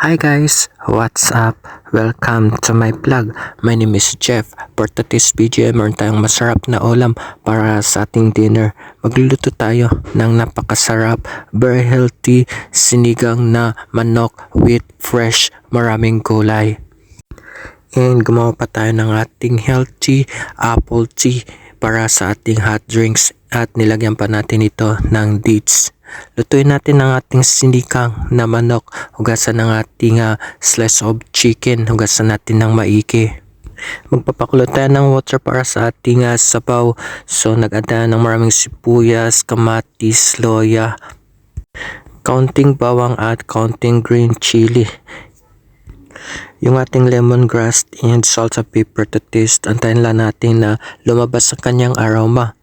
Hi guys, what's up? Welcome to my vlog. My name is Jeff. For today's video, meron tayong masarap na ulam para sa ating dinner. Magluluto tayo ng napakasarap, very healthy, sinigang na manok with fresh, maraming gulay. And gumawa pa tayo ng ating healthy apple tea para sa ating hot drinks at nilagyan pa natin ito ng dates. Lutuin natin ang ating sinigang na manok, hugasan ng ating slice of chicken, hugasan natin ng maigi. Magpapakulo tayo ng water para sa ating sabaw. So nag-add tayo ng maraming sibuyas, kamatis, loya, kaunting bawang at kaunting green chili. Yung ating lemongrass and salt and pepper to taste. Antayin lang natin na lumabas ang kanyang aroma.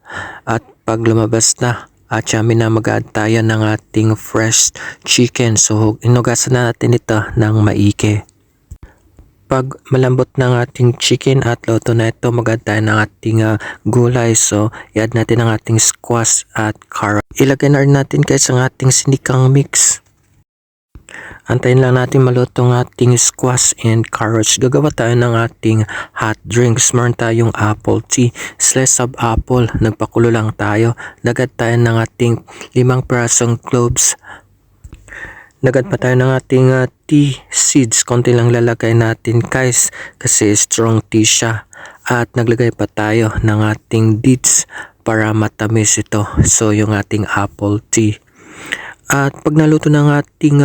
At pag lumabas na, at yummy na, mag-add tayo ng ating fresh chicken. So inugasan na natin ito ng maigi. Pag malambot ng ating chicken at luto na ito, mag-add tayo ng ating gulay. So i-add natin ang ating squash at carrot. Ilagay na rin natin guys ang ating sinikang mix. Antayin lang natin maluto ang ating squash and carrots. Gagawa tayo ng ating hot drinks. Meron tayong apple tea, slice of apple. Nagpakulo lang tayo. Nagad tayo ng ating 5 pirasong cloves. Nagad pa tayo ng ating tea seeds. Konti lang lalagay natin guys kasi strong tea siya. At naglagay pa tayo ng ating dates para matamis ito. So yung ating apple tea. At pag naluto ng ating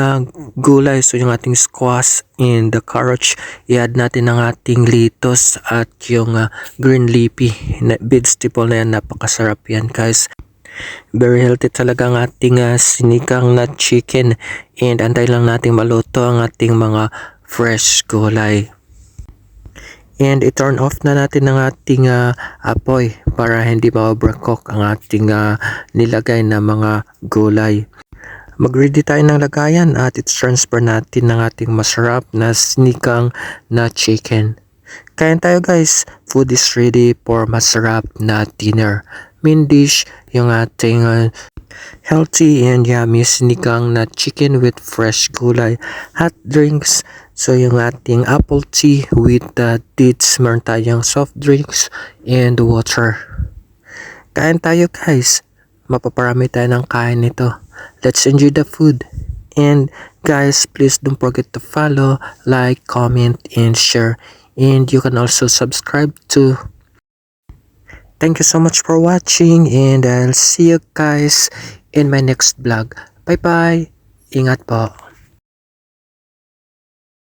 gulay, so yung ating squash and the carrots, i-add natin ang ating lettuce at yung green leafy vegetable na yan. Napakasarap yan guys. Very healthy talaga ang ating sinigang na chicken. And antay lang natin maluto ang ating mga fresh gulay. And i-turn off na natin ang ating apoy para hindi ma-overcook ang ating nilagay na mga gulay. Mag-ready tayo ng lagayan at i-transfer natin ng ating masarap na sinigang na chicken. Kain tayo guys, food is ready for masarap na dinner. Main dish, yung ating healthy and yummy sinigang na chicken with fresh gulay. Hot drinks, so yung ating apple tea with dates, meron tayong soft drinks and water. Kain tayo guys, mapaparami tayo ng kain nito. Let's enjoy the food. And guys, please don't forget to follow, like, comment, and share. And you can also subscribe too. Thank you so much for watching and I'll see you guys in my next vlog. Bye bye. Ingat po.